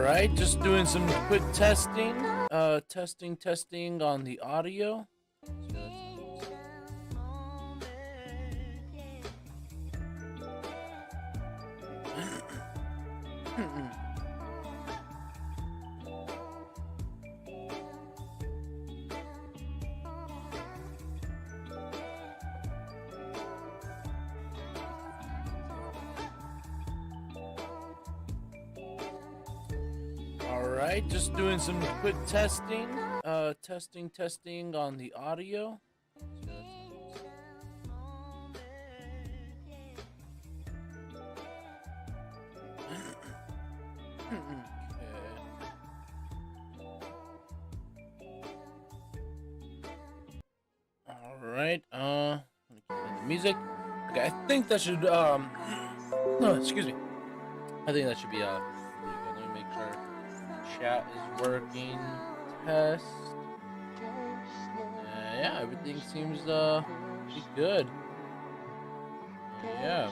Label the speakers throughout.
Speaker 1: right, just doing some quick testing. Testing on the audio. Alright, just doing some quick testing. Testing on the audio. Alright, let me keep playing the music. Okay, I think that should no, excuse me. I think that should be pretty good. Let me make sure chat is working. Test. Yeah, everything seems pretty good. Yeah.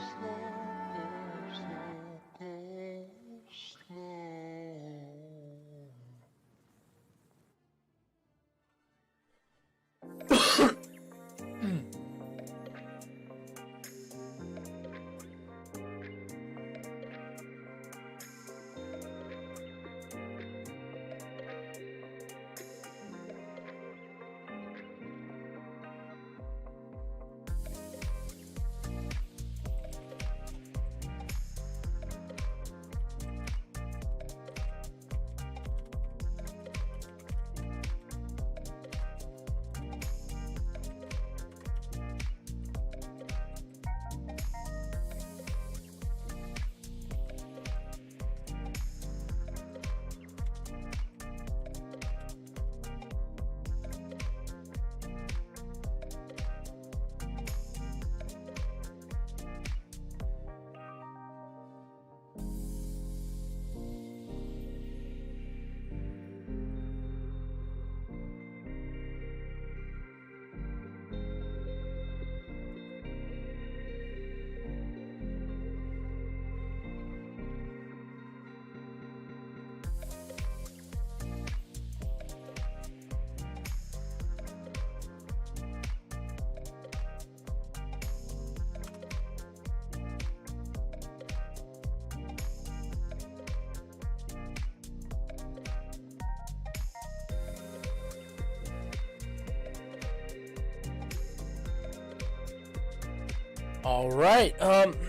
Speaker 1: All right. Sorry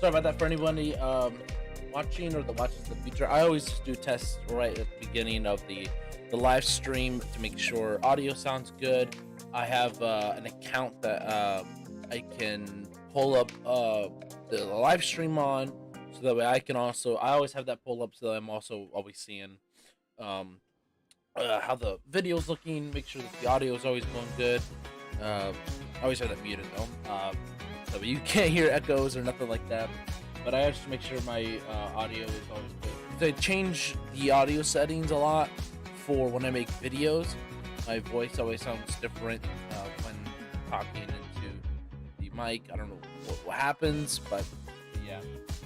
Speaker 1: about that for anybody watching or that watches the future. I always just do tests right at the beginning of the live stream to make sure audio sounds good. I have an account that I can pull up the live stream on, so that way I always have that pull up, so that I'm also always seeing how the video's looking. Make sure that the audio is always going good. I always have that muted though, so you can't hear echoes or nothing like that. But I have to make sure my audio is always good. I change the audio settings a lot for when I make videos. My voice always sounds different when talking into the mic. I don't know what happens, but yeah.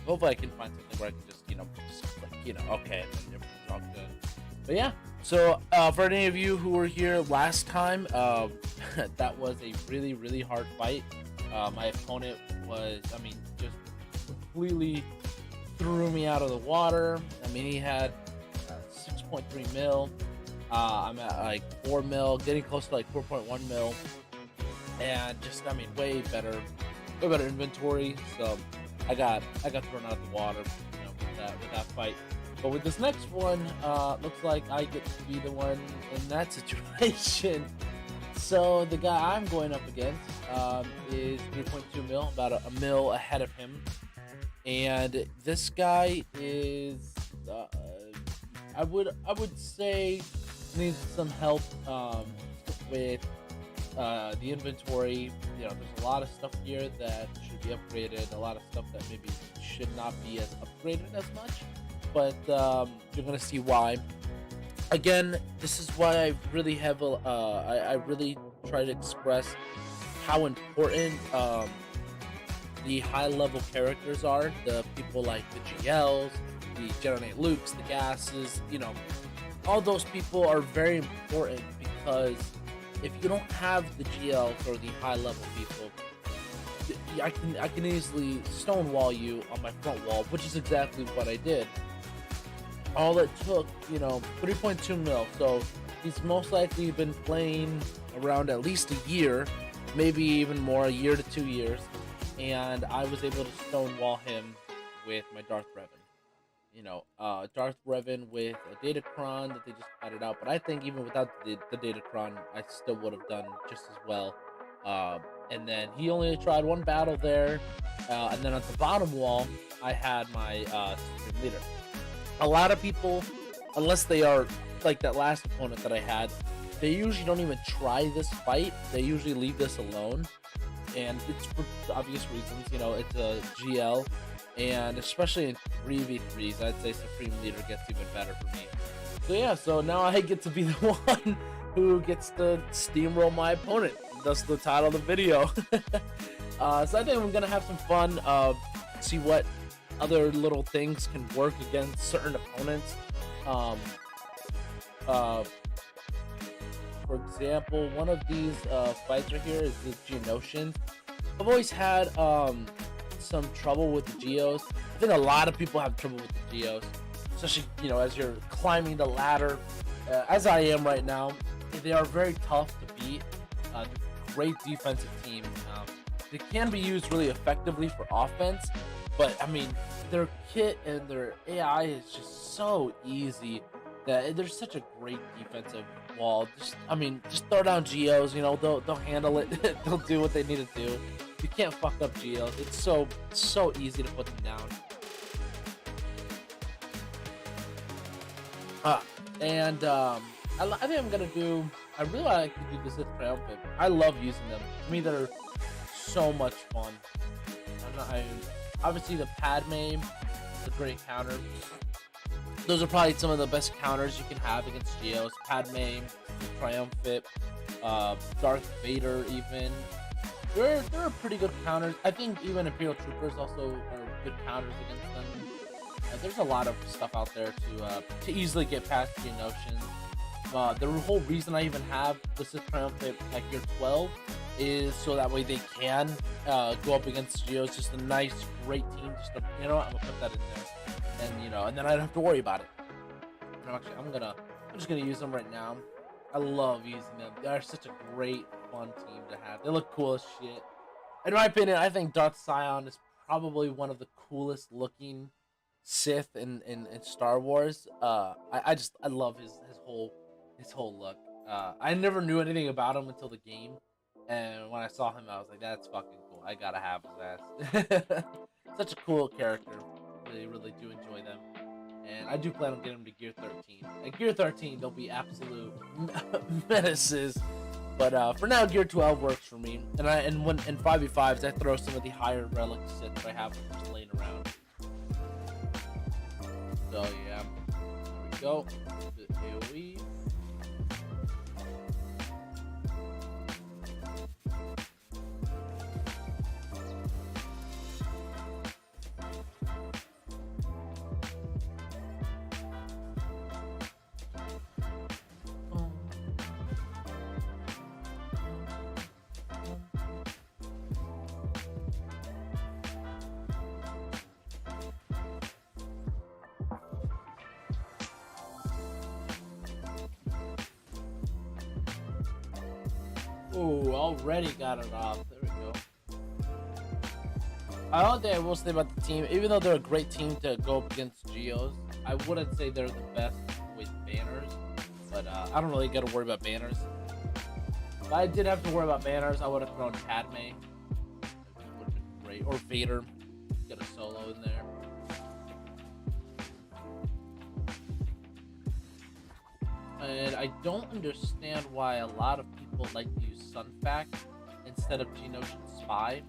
Speaker 1: Hopefully I can find something where I can just, okay, and then everything's all good. But yeah, so for any of you who were here last time, that was a really, really hard fight. My opponent was, just completely threw me out of the water. He had 6.3 mil. I'm at like 4 mil, getting close to like 4.1 mil. And just, way better inventory. So I got thrown out of the water, with that fight. But with this next one, looks like I get to be the one in that situation. So the guy I'm going up against is 3.2 mil, about a mil ahead of him. And this guy is, I would say, needs some help with the inventory. There's a lot of stuff here that should be upgraded, a lot of stuff that maybe should not be as upgraded as much. But you're gonna see why. Again, this is why I really have I really try to express how important the high level characters are. The people like the GLs, the generate loops, the gases, you know, all those people are very important, because if you don't have the GLs or the high level people, I can easily stonewall you on my front wall, which is exactly what I did. All it took, you know, 3.2 mil. So he's most likely been playing around at least a year, maybe even more, a year to 2 years, and I was able to stonewall him with my Darth Revan. You know, Darth Revan with a Datacron that they just added out, but I think even without the Datacron, I still would have done just as well. And then he only tried one battle there, and then at the bottom wall, I had my Supreme Leader. A lot of people, unless they are like that last opponent that I had, they usually don't even try this fight. They usually leave this alone, and it's for obvious reasons. You know, it's a GL, and especially in 3v3s, I'd say Supreme Leader gets even better for me. So yeah, so now I get to be the one who gets to steamroll my opponent. That's the title of the video. So I think we're gonna have some fun. See what other little things can work against certain opponents. For example, one of these fights right here is the Geonosians. I've always had some trouble with the Geos. I think a lot of people have trouble with the Geos, especially, you know, as you're climbing the ladder, as I am right now. They are very tough to beat. Great defensive team. They can be used really effectively for offense, but I mean, their kit and their AI is just so easy that there's such a great defensive wall. Just throw down Geos. You know, they'll handle it. They'll do what they need to do. You can't fuck up Geos. It's so easy to put them down. I think I'm gonna do. I really like to do the Sith Triumphant. I love using them. To me, they're so much fun. Obviously, the Padme is a great counter. Those are probably some of the best counters you can have against Geos. Padme, Triumphant, Darth Vader, even. They're pretty good counters. I think even Imperial Troopers also are good counters against them. There's a lot of stuff out there to easily get past Geonosians. The whole reason I even have the Sith Triumphant at Gear 12 is so that way they can go up against Geos. Just a nice, great team. You know what? I'm gonna put that in there, and you know, and then I don't have to worry about it. I'm just gonna use them right now. I love using them. They're such a great, fun team to have. They look cool as shit. In my opinion, I think Darth Sion is probably one of the coolest looking Sith in Star Wars. I love his whole look. I never knew anything about him until the game, and when I saw him, I was like, that's fucking cool. I gotta have his ass. Such a cool character. Really do enjoy them. And I do plan on getting them to Gear 13. At Gear 13, they'll be absolute menaces. But for now, Gear 12 works for me. And when in 5v5s, I throw some of the higher relic Sith that I have just laying around. So yeah, there we go. AoE. Ooh, already got it off. There we go. I don't think I will say about the team, even though they're a great team to go up against Geos, I wouldn't say they're the best with banners. But I don't really got to worry about banners. If I did have to worry about banners, I would have thrown Padme. It would have been great. Or Vader. Get a solo in there. And I don't understand why a lot of people like to use Sunfac instead of Geonosian Spy.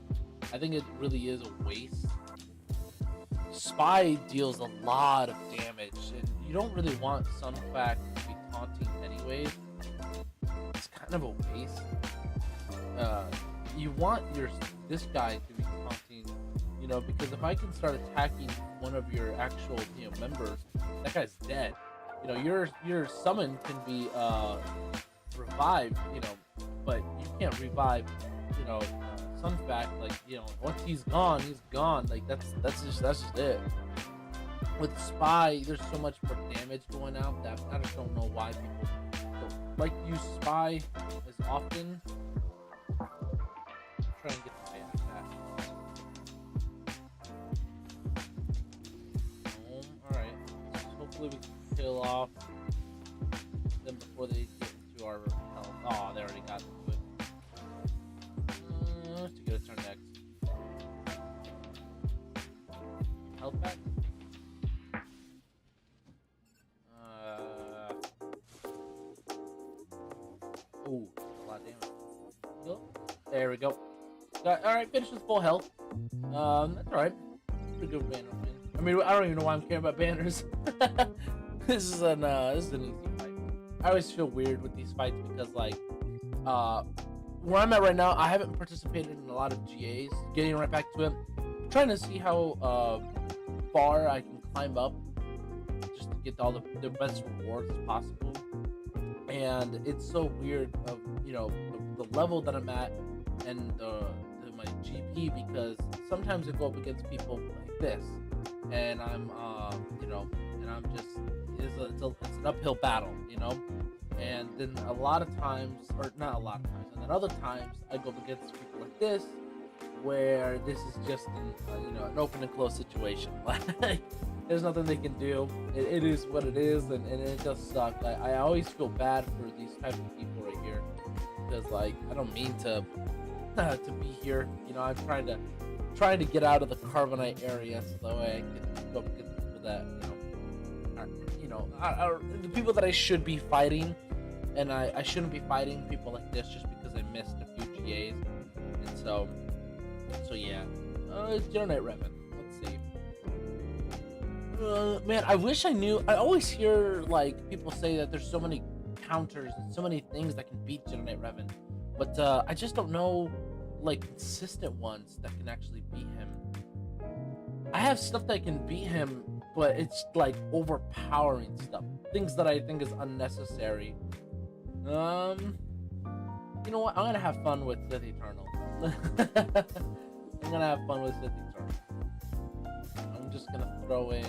Speaker 1: I think it really is a waste. Spy deals a lot of damage, and you don't really want Sunfac to be taunting anyways. It's kind of a waste. You want this guy to be taunting, You know, because if I can start attacking one of your actual, you know, members, that guy's dead. You know, your summon can be revived, you know, but you can't revive, you know, Sun Fact. Like, you know, once he's gone, he's gone. Like that's just it. With Spy, there's so much more damage going out that I just don't know why people don't like to use Spy as often. I'm trying to get the banner back. Alright. So hopefully we can kill off them before they get into our health. Oh, they already got into it. Let's get a turn next. Health back? Ooh, a lot of damage. There we go. Alright, finished with full health. That's alright. Pretty good banner win. I mean, I don't even know why I'm caring about banners. This is an easy fight. I always feel weird with these fights because, like, where I'm at right now, I haven't participated in a lot of GAs. Getting right back to it, I'm trying to see how far I can climb up just to get all the best rewards as possible. And it's so weird of, you know, the level that I'm at and my GP, because sometimes I go up against people like this, and I'm you know, and I'm just it's an uphill battle, you know. And then a lot of times, or not a lot of times, and then other times I go up against people like this, where this is just you know, an open and close situation. Like, there's nothing they can do. It is what it is, and it does suck. Like, I always feel bad for these type of people right here, because, like, I don't mean to be here. You know, I'm trying to get out of the carbonite area so that way I can go up against people that, you know, are the people that I should be fighting, and I shouldn't be fighting people like this just because I missed a few GAs. And so yeah, Generate Revan. Let's see. Man, I wish I knew. I always hear, like, people say that there's so many counters and so many things that can beat Generate Revan, but I just don't know, like, consistent ones that can actually beat him. I have stuff that can beat him, but it's like overpowering stuff, things that I think is unnecessary. You know what? I'm gonna have fun with Sith Eternal. I'm gonna have fun with Sith Eternal. I'm just gonna throw in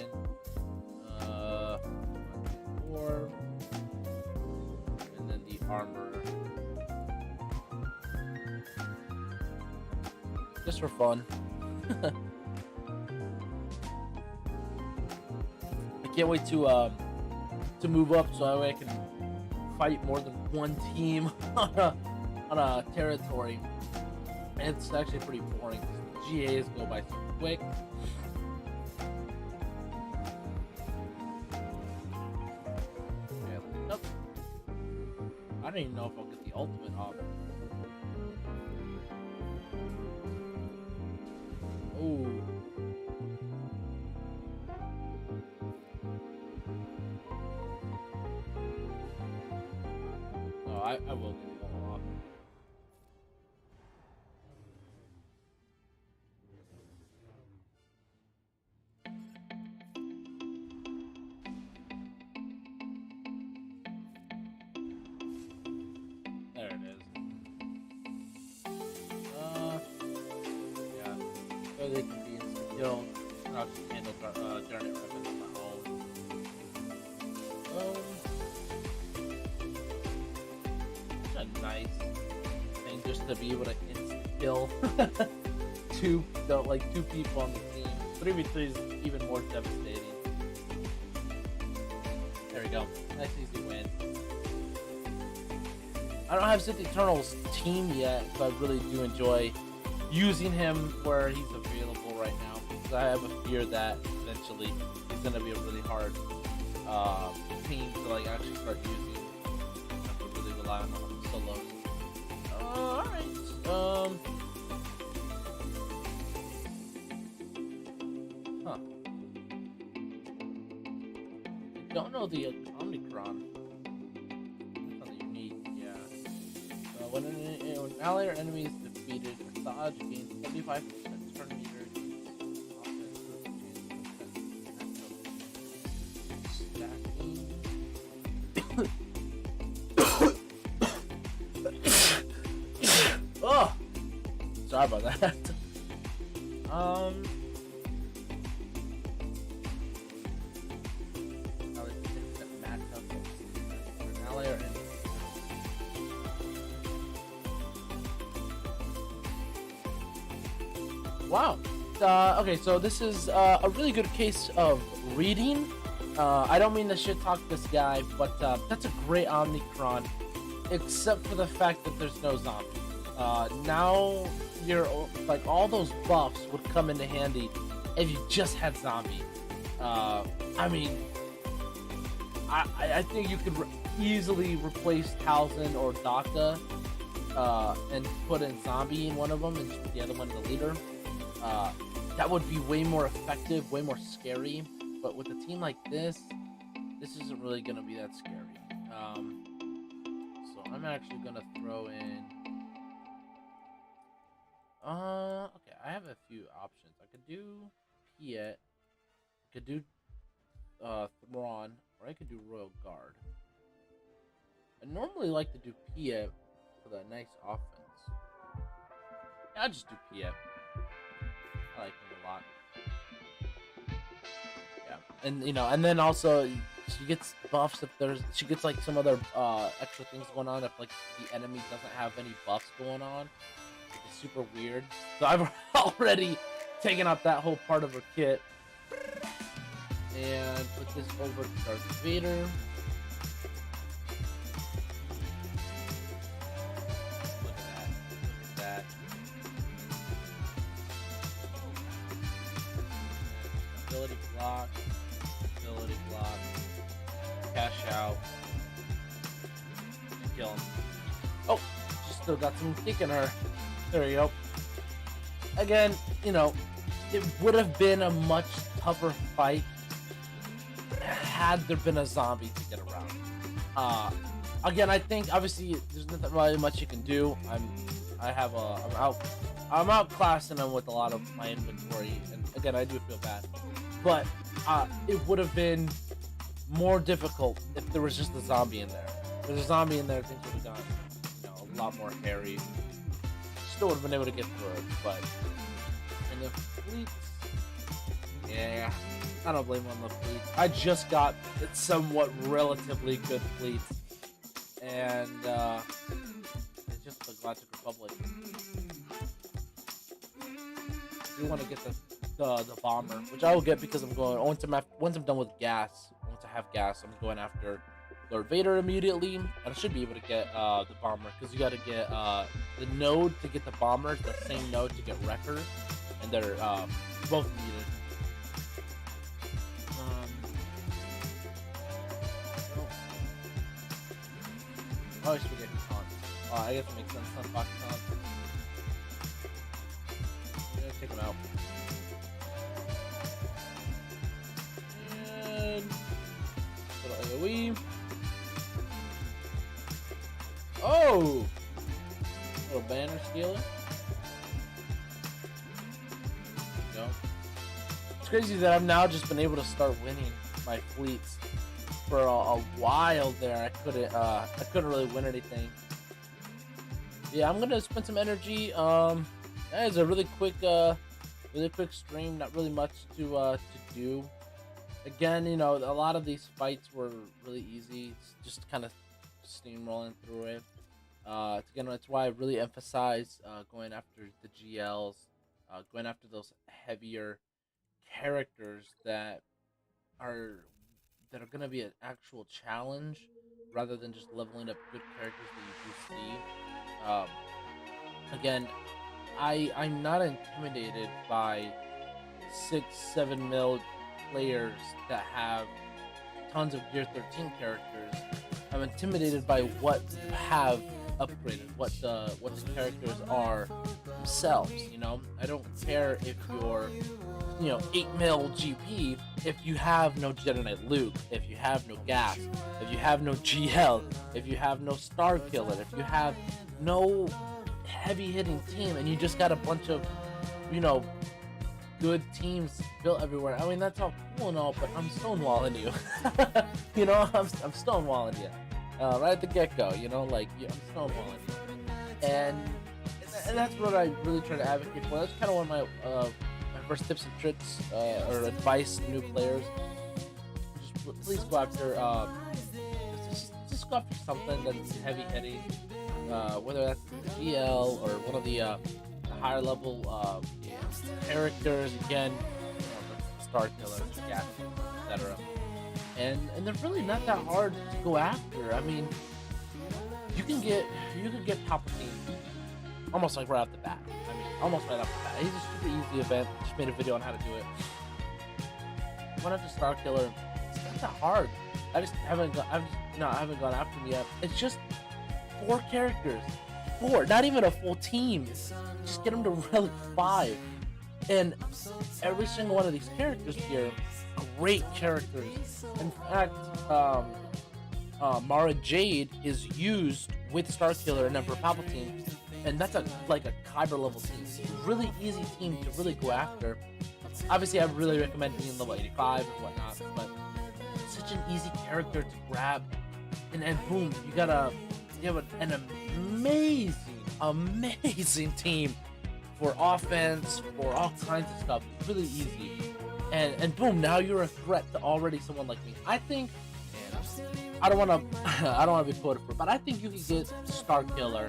Speaker 1: orb, and then the armor, just for fun. I can't wait to move up so that way I can fight more than one team on a territory. And it's actually pretty boring because the GAs go by so quick. Nope. I don't even know if I'll get the ultimate off. Ooh. No, I will get the ultimate off. There it is. Yeah. So they can be instant kill. I'll just handle Generate Weapons on my own. It's a nice thing just to be able to instant kill two people on the team. 3v3 is even more devastating. There we go. Nice easy win. I don't have Sith Eternal's team yet, so I really do enjoy using him where he's available right now, because I have a fear that eventually he's gonna be a really hard team to, like, actually start using. I have to really rely on him solo. Alright. Huh. I don't know the Omnicron. When an ally or enemy is defeated, Saj gains 75% turn meter. Sorry about that. Wow. Okay, so this is a really good case of reading. I don't mean to shit talk this guy, but that's a great Omnicron, except for the fact that there's no zombie. Now you're like, all those buffs would come into handy if you just had zombie. I mean, I think you could easily replace Talzin or Daka and put in zombie in one of them and just put the other one in the leader. That would be way more effective, way more scary. But with a team like this isn't really gonna be that scary. So I'm actually gonna throw in. Okay, I have a few options. I could do Piet, I could do Thrawn, or I could do Royal Guard. I normally like to do Piet for that nice offense. Yeah, I'll just do Piet. I like him a lot. Yeah, and and then also she gets buffs if she gets like some other extra things going on if like the enemy doesn't have any buffs going on. It's super weird. So I've already taken out that whole part of her kit and put this over to Darth Vader. Look at that. Look at that. Ability block, cash out, and kill him. Oh, she still got some kick in her. There you go. Again, it would have been a much tougher fight had there been a zombie to get around. Again, I think obviously there's nothing really much you can do. I'm outclassing them with a lot of my inventory, and again, I do feel bad. But it would have been more difficult if there was just a zombie in there. If there's a zombie in there, things would have gone, a lot more hairy. Still would have been able to get through it, but and the fleets, yeah, I don't blame on the fleets. I just got somewhat relatively good fleets, and it's just the Galactic Republic. We want to get the bomber, which I will get because I'm going once I'm done with gas. Once I have gas, I'm going after Lord Vader immediately, and I should be able to get the bomber because you got to get the node to get the bomber is the same node to get Wrecker, and they're both needed. I always forget who's on. I guess it makes sense. Sunfox on. Yeah, take him out. And little AoE. Oh! Little banner scaler. There you go. It's crazy that I've now just been able to start winning my fleets. For a while there, I couldn't really win anything. Yeah, I'm gonna spend some energy. That is a really quick stream. Not really much to do. Again, a lot of these fights were really easy. It's just kind of steamrolling through it. Again, that's why I really emphasize going after the GLs, going after those heavier characters that are going to be an actual challenge rather than just leveling up good characters that you do see. Again, I'm not intimidated by 6-7 mil players that have tons of Gear 13 characters. I'm intimidated by what you have upgraded, what the characters are themselves. I don't care if you're 8 mil GP if you have no Jedi Knight Luke, if you have no gas, if you have no GL, if you have no Star Killer, if you have no heavy hitting team and you just got a bunch of good teams built everywhere. I mean, that's all cool and all, but I'm stonewalling you. I'm stonewalling you right at the get-go. I'm stonewalling you, and and that's what I really try to advocate for. That's kind of one of my first tips and tricks or advice to new players. Just please go after just go after something that's heavy hitting, whether that's the GL or one of the higher level characters. Again, the Star Killer, Gas, etc. And they're really not that hard to go after. I mean, you can get Palpatine almost like right off the bat. I mean, almost right off the bat. He's a super easy event. Just made a video on how to do it. Went after Star Killer. It's not that hard. I haven't gone after him yet. It's just 4 characters. 4, not even a full team. Just get them to Relic 5. And every single one of these characters here, great characters. In fact, Mara Jade is used with Star Killer and Emperor Palpatine, and that's like a Kyber level team. Really easy team to really go after. Obviously, I really recommend being level 85 and whatnot, but it's such an easy character to grab, and boom, you have an amazing team for offense, for all kinds of stuff. Really easy. And boom, now you're a threat to already someone like me. I think, I don't want to be quoted for, but I think you can get Star Killer.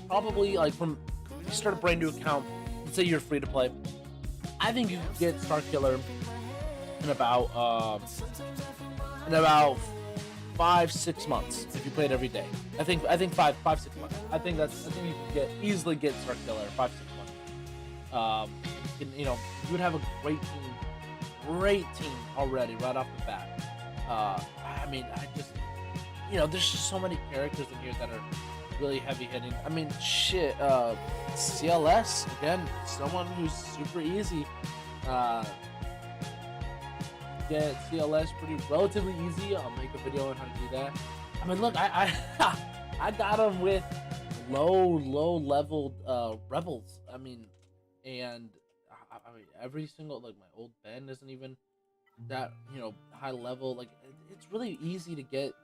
Speaker 1: Probably like from you start a brand new account. Let's say you're free to play. I think you can get Star Killer in about 5-6 months if you play it every day. I think 5-6 months. I think you can easily get Star Killer 5-6 months. You would have a great team already right off the bat. I mean, there's just so many characters in here that are really heavy hitting. I mean, shit, CLS, again, someone who's super easy. Get CLS relatively easy. I'll make a video on how to do that. I mean, look, I got him with low leveled rebels. I mean, and I mean, every single, like, my old Ben isn't even that, high level. Like, it's really easy to get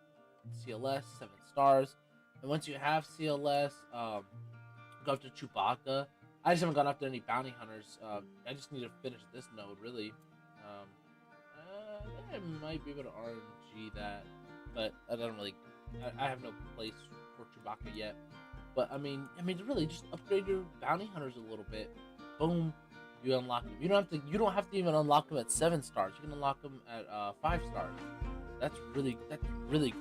Speaker 1: CLS 7 stars. And once you have CLS, go after Chewbacca. I just haven't gone after any bounty hunters. I just need to finish this node, really. I think I might be able to RNG that, but I don't really. I have no place for Chewbacca yet. But I mean, really, just upgrade your bounty hunters a little bit. Boom, you unlock them. You don't have to even unlock them at 7 stars. You can unlock them at 5 stars. That's really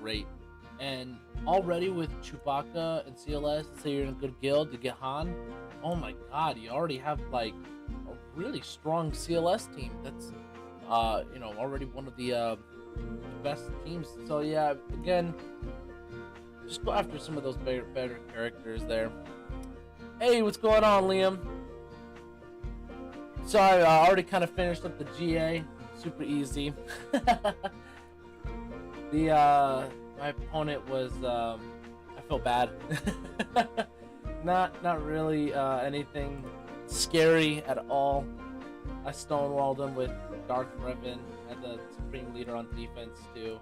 Speaker 1: great. And already with Chewbacca and CLS, say you're in a good guild to get Han. Oh my God, you already have like a really strong CLS team. That's already one of the best teams. So yeah, again, just go after some of those better characters there. Hey, what's going on, Liam? Sorry, I already kind of finished up the GA. Super easy. My opponent was, I feel bad. not really anything scary at all. I stonewalled him with Darth Revan and the Supreme Leader on defense too.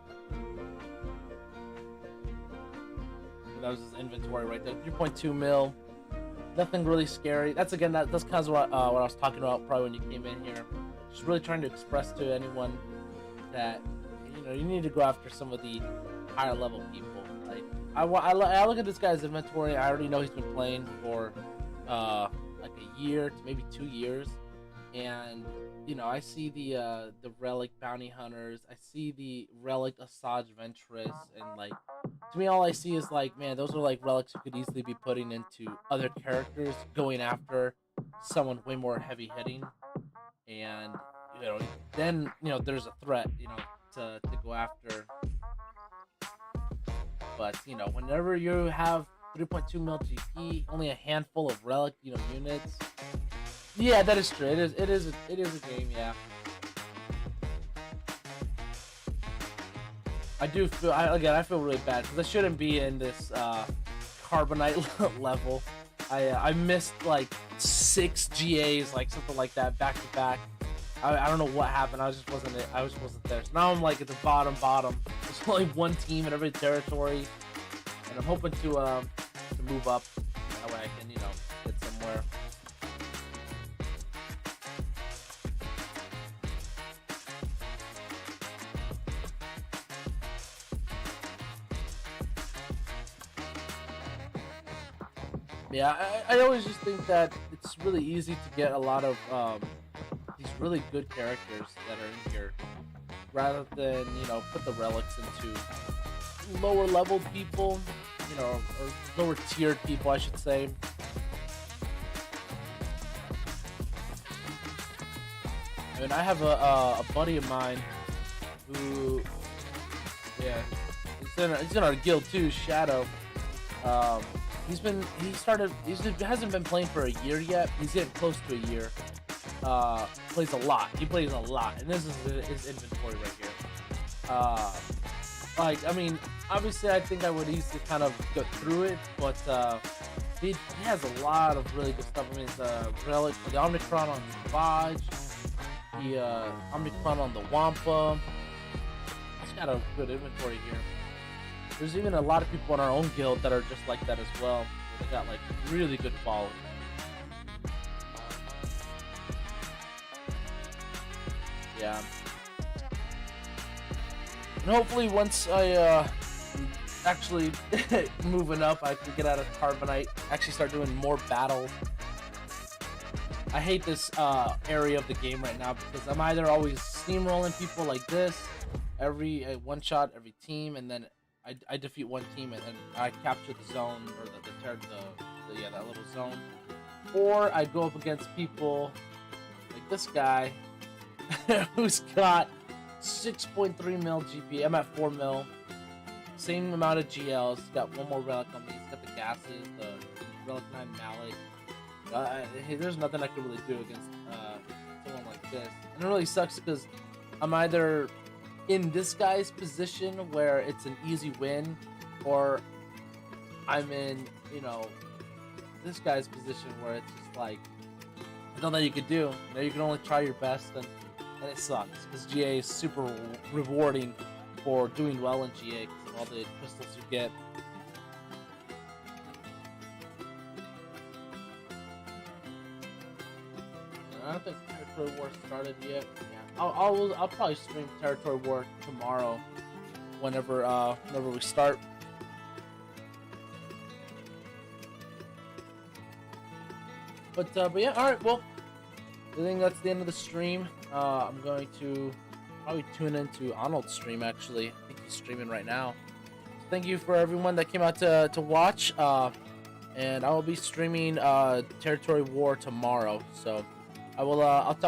Speaker 1: And that was his inventory right there. 3.2 mil. Nothing really scary. That's kind of what I was talking about probably when you came in here. Just really trying to express to anyone that you need to go after some of the higher level people. Like I look at this guy's inventory. I already know he's been playing for like a year to maybe 2 years, and I see the relic bounty hunters. I see the relic Asajj Ventress, and like to me, all I see is like, man, those are like relics you could easily be putting into other characters, going after someone way more heavy hitting, and then there's a threat to go after. But whenever you have 3.2 mil GP, only a handful of relic units. Yeah, that is true. It is a game. Yeah. I feel really bad because I shouldn't be in this carbonite level. I missed like 6 GAs, like something like that, back to back. I don't know what happened. I just wasn't there. So now I'm like at the bottom. There's only one team in every territory, and I'm hoping to to move up. That way I can, get somewhere. Yeah, I always just think that it's really easy to get a lot of these really good characters that are in here, rather than put the relics into lower level people, or lower tiered people, I should say. I mean, I have a buddy of mine who, yeah, he's in our guild too, Shadow. Um, he hasn't been playing for a year yet. He's getting close to a year. Plays a lot. He plays a lot, and this is his inventory right here. I mean, obviously, I think I would easily kind of go through it, but he has a lot of really good stuff. I mean, the relic, the Omnicron on Savage, the Omnicron on the Wampa. He's got a good inventory here. There's even a lot of people in our own guild that are just like that as well. They got like really good quality. Yeah. And hopefully once I actually moving up, I can get out of Carbonite, actually start doing more battles. I hate this area of the game right now because I'm either always steamrolling people like this, every one shot every team, and then I defeat one team and I capture the zone, or that little zone, or I go up against people like this guy who's got 6.3 mil GP. I'm at 4 mil, same amount of GLs. He's got one more relic on me. He's got the gases, the relic 9 mallet. There's nothing I can really do against someone like this, and it really sucks because I'm either in this guy's position where it's an easy win, or I'm in, this guy's position where it's just like there's nothing you could do. You can only try your best, and it sucks because GA is super rewarding for doing well in GA because of all the crystals you get. I don't think Territory War started yet. Yeah. I'll probably stream Territory War tomorrow, whenever we start. But yeah, all right. Well, I think that's the end of the stream. I'm going to probably tune into Arnold's stream. Actually, I think he's streaming right now. So thank you for everyone that came out to watch. And I will be streaming Territory War tomorrow. So I will. I'll talk.